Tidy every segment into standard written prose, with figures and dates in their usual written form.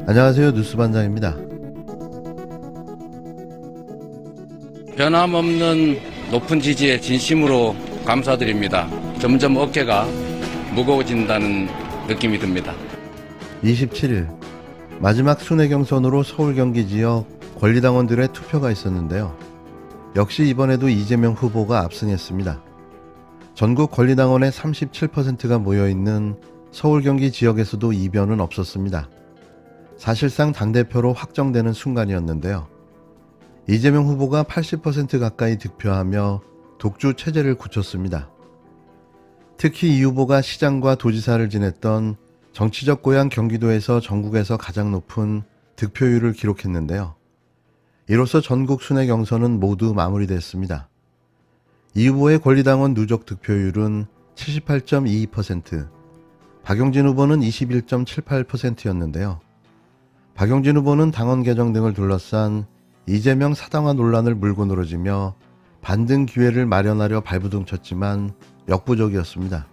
안녕하세요. 뉴스반장입니다. 변함없는 높은 지지에 진심으로 감사드립니다. 점점 어깨가 무거워진다는 느낌이 듭니다. 27일 마지막 순회 경선으로 서울 경기 지역 권리당원들의 투표가 있었는데요. 역시 이번에도 이재명 후보가 압승했습니다. 전국 권리당원의 37%가 모여있는 서울 경기 지역에서도 이변은 없었습니다. 사실상 당대표로 확정되는 순간이었는데요. 이재명 후보가 80% 가까이 득표하며 독주 체제를 굳혔습니다. 특히 이 후보가 시장과 도지사를 지냈던 정치적 고향 경기도에서 전국에서 가장 높은 득표율을 기록했는데요. 이로써 전국 순회 경선은 모두 마무리됐습니다. 이 후보의 권리당원 누적 득표율은 78.22%, 박용진 후보는 21.78%였는데요. 박용진 후보는 당원 개정 등을 둘러싼 이재명 사당화 논란을 물고 늘어지며 반등 기회를 마련하려 발부둥쳤지만 역부족이었습니다.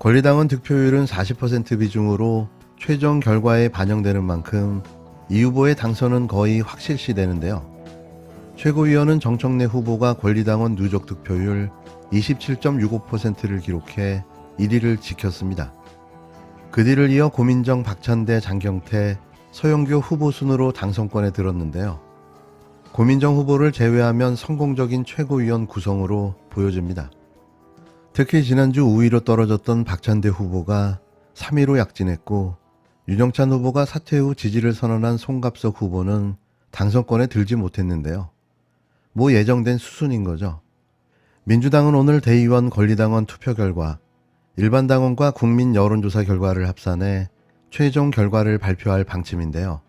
권리당원 득표율은 40% 비중으로 최종 결과에 반영되는 만큼 이 후보의 당선은 거의 확실시되는데요. 최고위원은 정청래 후보가 권리당원 누적 득표율 27.65%를 기록해 1위를 지켰습니다. 그 뒤를 이어 고민정, 박찬대, 장경태, 서영교 후보 순으로 당선권에 들었는데요. 고민정 후보를 제외하면 성공적인 최고위원 구성으로 보여집니다. 특히 지난주 우위로 떨어졌던 박찬대 후보가 3위로 약진했고, 윤영찬 후보가 사퇴 후 지지를 선언한 송갑석 후보는 당선권에 들지 못했는데요. 뭐 예정된 수순인 거죠. 민주당은 오늘 대의원 권리당원 투표 결과, 일반 당원과 국민 여론조사 결과를 합산해 최종 결과를 발표할 방침인데요.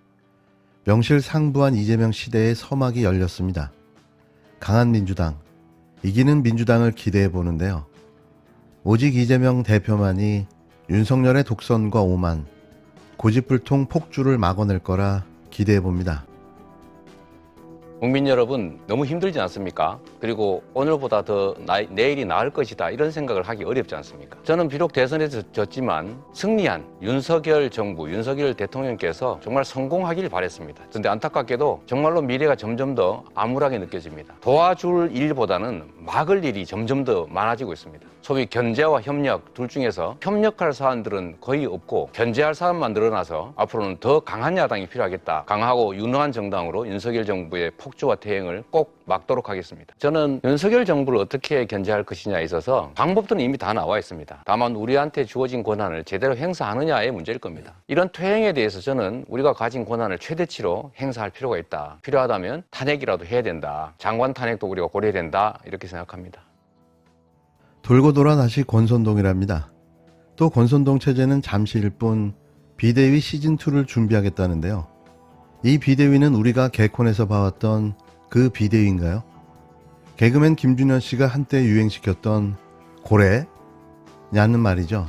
명실상부한 이재명 시대의 서막이 열렸습니다. 강한 민주당, 이기는 민주당을 기대해 보는데요. 오직 이재명 대표만이 윤석열의 독선과 오만, 고집불통 폭주를 막아낼 거라 기대해 봅니다. 국민 여러분, 너무 힘들지 않습니까? 그리고 오늘보다 더 내일이 나을 것이다, 이런 생각을 하기 어렵지 않습니까? 저는 비록 대선에서 졌지만 승리한 윤석열 정부, 윤석열 대통령께서 정말 성공하길 바랬습니다. 그런데 안타깝게도 정말로 미래가 점점 더 암울하게 느껴집니다. 도와줄 일보다는 막을 일이 점점 더 많아지고 있습니다. 소위 견제와 협력 둘 중에서 협력할 사안들은 거의 없고 견제할 사안만 늘어나서 앞으로는 더 강한 야당이 필요하겠다. 강하고 유능한 정당으로 윤석열 정부의 폭주와 대행을 꼭 막도록 하겠습니다. 저는 윤석열 정부를 어떻게 견제할 것이냐에 있어서 방법들은 이미 다 나와 있습니다. 다만 우리한테 주어진 권한을 제대로 행사하느냐의 문제일 겁니다. 이런 퇴행에 대해서 저는 우리가 가진 권한을 최대치로 행사할 필요가 있다. 필요하다면 탄핵이라도 해야 된다. 장관 탄핵도 우리가 고려해야 된다. 이렇게 생각합니다. 돌고 돌아 다시 권선동이랍니다. 또 권선동 체제는 잠시일 뿐 비대위 시즌2를 준비하겠다는데요. 이 비대위는 우리가 개콘에서 봐왔던 그 비대위인가요? 개그맨 김준현 씨가 한때 유행시켰던 고래냐는 말이죠.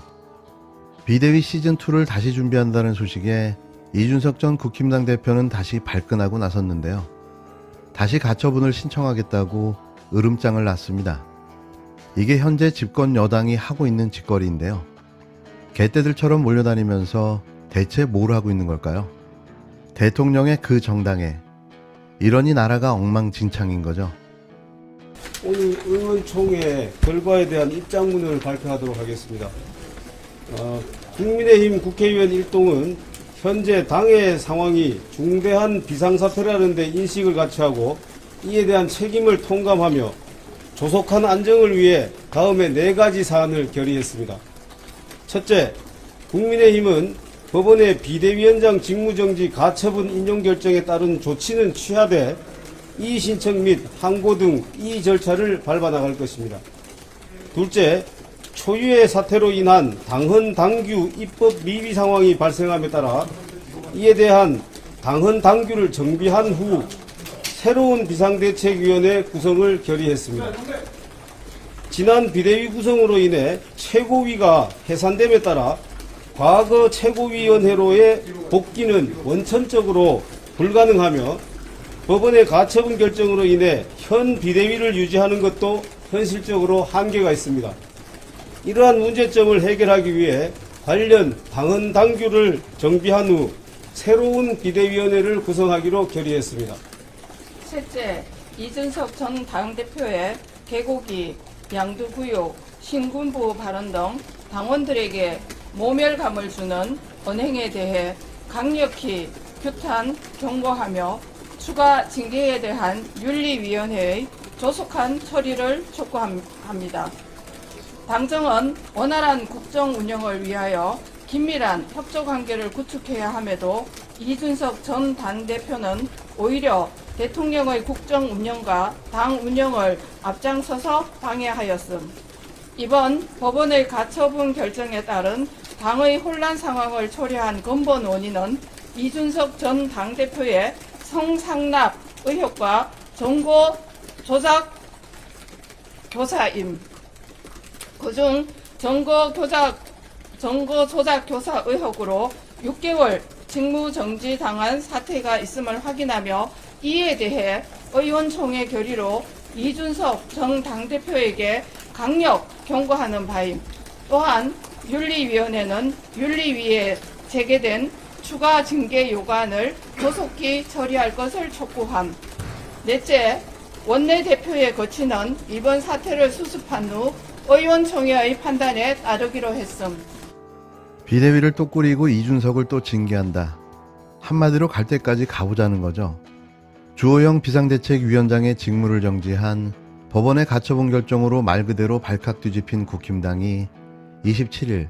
비대위 시즌2를 다시 준비한다는 소식에 이준석 전 국힘당 대표는 다시 발끈하고 나섰는데요. 다시 가처분을 신청하겠다고 으름장을 놨습니다. 이게 현재 집권 여당이 하고 있는 짓거리인데요. 개떼들처럼 몰려다니면서 대체 뭘 하고 있는 걸까요? 대통령의 그 정당에, 이러니 나라가 엉망진창인 거죠. 오늘 의원총회 결과에 대한 입장문을 발표하도록 하겠습니다. 국민의힘 국회의원 일동은 현재 당의 상황이 중대한 비상사태라는 데 인식을 같이 하고 이에 대한 책임을 통감하며 조속한 안정을 위해 다음에 4가지 사안을 결의했습니다. 첫째, 국민의힘은 법원의 비대위원장 직무정지 가처분 인용 결정에 따른 조치는 취하되 이의 신청 및 항고 등 이의 절차를 밟아 나갈 것입니다. 둘째, 초유의 사태로 인한 당헌 당규 입법 미비 상황이 발생함에 따라 이에 대한 당헌 당규를 정비한 후 새로운 비상대책위원회 구성을 결의했습니다. 지난 비대위 구성으로 인해 최고위가 해산됨에 따라 과거 최고위원회로의 복귀는 원천적으로 불가능하며 법원의 가처분 결정으로 인해 현 비대위를 유지하는 것도 현실적으로 한계가 있습니다. 이러한 문제점을 해결하기 위해 관련 당헌 당규를 정비한 후 새로운 비대위원회를 구성하기로 결의했습니다. 셋째, 이준석 전 당대표의 개고기, 양두구육, 신군부 발언 등 당원들에게 모멸감을 주는 언행에 대해 강력히 규탄, 경고하며 추가 징계에 대한 윤리위원회의 조속한 처리를 촉구합니다. 당정은 원활한 국정 운영을 위하여 긴밀한 협조 관계를 구축해야 함에도 이준석 전 당대표는 오히려 대통령의 국정 운영과 당 운영을 앞장서서 방해하였음. 이번 법원의 가처분 결정에 따른 당의 혼란 상황을 초래한 근본 원인은 이준석 전 당대표의 성상납 의혹과 정보 조작 교사임. 그중 정보 조작 교사 의혹으로 6개월 직무 정지 당한 사태가 있음을 확인하며 이에 대해 의원총회 결의로 이준석 전 당대표에게 강력 경고하는 바임. 또한 윤리위원회는 윤리위에 제기된 추가 징계 요구안을 조속히 처리할 것을 촉구함. 넷째, 원내대표의 거취는 이번 사태를 수습한 후 의원총회의 판단에 따르기로 했음. 비대위를 또 꾸리고 이준석을 또 징계한다. 한마디로 갈 때까지 가보자는 거죠. 주호영 비상대책위원장의 직무를 정지한 법원의 가처분 결정으로 말 그대로 발칵 뒤집힌 국힘당이 27일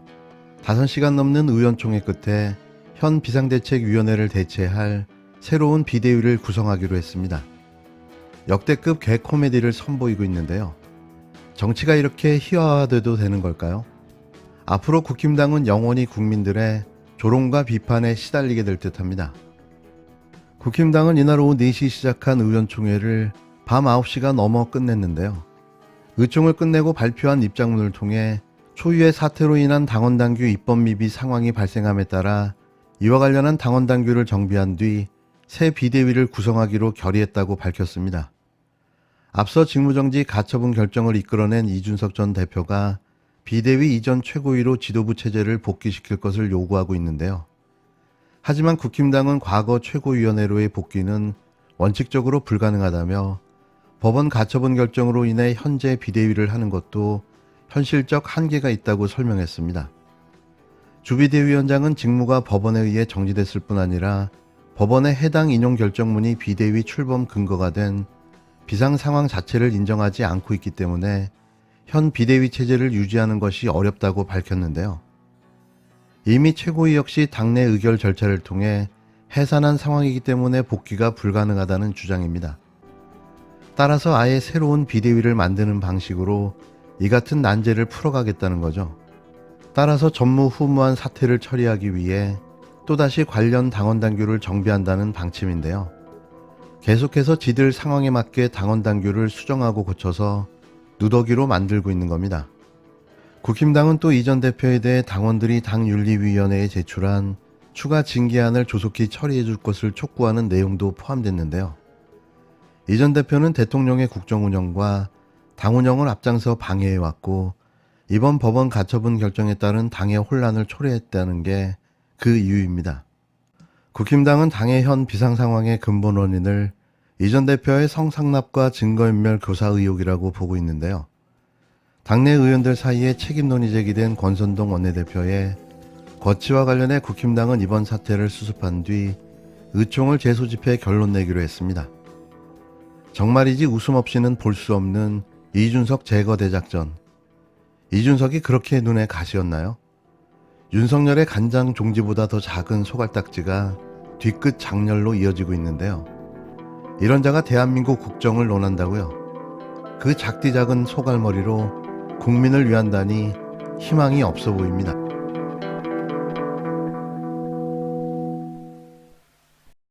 5시간 넘는 의원총회 끝에 현 비상대책위원회를 대체할 새로운 비대위를 구성하기로 했습니다. 역대급 개코미디를 선보이고 있는데요. 정치가 이렇게 희화화돼도 되는 걸까요? 앞으로 국힘당은 영원히 국민들의 조롱과 비판에 시달리게 될 듯합니다. 국힘당은 이날 오후 4시 시작한 의원총회를 밤 9시가 넘어 끝냈는데요. 의총을 끝내고 발표한 입장문을 통해 초유의 사태로 인한 당원당규 입법 미비 상황이 발생함에 따라 이와 관련한 당원당규를 정비한 뒤 새 비대위를 구성하기로 결의했다고 밝혔습니다. 앞서 직무정지 가처분 결정을 이끌어낸 이준석 전 대표가 비대위 이전 최고위로 지도부 체제를 복귀시킬 것을 요구하고 있는데요. 하지만 국힘당은 과거 최고위원회로의 복귀는 원칙적으로 불가능하다며 법원 가처분 결정으로 인해 현재 비대위를 하는 것도 현실적 한계가 있다고 설명했습니다. 주비대위원장은 직무가 법원에 의해 정지됐을 뿐 아니라 법원의 해당 인용 결정문이 비대위 출범 근거가 된 비상 상황 자체를 인정하지 않고 있기 때문에 현 비대위 체제를 유지하는 것이 어렵다고 밝혔는데요. 이미 최고위 역시 당내 의결 절차를 통해 해산한 상황이기 때문에 복귀가 불가능하다는 주장입니다. 따라서 아예 새로운 비대위를 만드는 방식으로 이 같은 난제를 풀어가겠다는 거죠. 따라서 전무후무한 사태를 처리하기 위해 또다시 관련 당원당규를 정비한다는 방침인데요. 계속해서 지들 상황에 맞게 당원당규를 수정하고 고쳐서 누더기로 만들고 있는 겁니다. 국힘당은 또 이전 대표에 대해 당원들이 당윤리위원회에 제출한 추가 징계안을 조속히 처리해 줄 것을 촉구하는 내용도 포함됐는데요. 이전 대표는 대통령의 국정운영과 당운영을 앞장서 방해해왔고 이번 법원 가처분 결정에 따른 당의 혼란을 초래했다는 게 그 이유입니다. 국힘당은 당의 현 비상상황의 근본 원인을 이전 대표의 성상납과 증거인멸 교사 의혹이라고 보고 있는데요. 당내 의원들 사이에 책임 논의 제기된 권선동 원내대표의 거취와 관련해 국힘당은 이번 사태를 수습한 뒤 의총을 재소집해 결론 내기로 했습니다. 정말이지 웃음 없이는 볼 수 없는 이준석 제거 대작전. 이준석이 그렇게 눈에 가시였나요? 윤석열의 간장 종지보다 더 작은 소갈딱지가 뒤끝 장렬로 이어지고 있는데요. 이런 자가 대한민국 국정을 논한다고요? 그 작디 작은 소갈머리로 국민을 위한다니 희망이 없어 보입니다.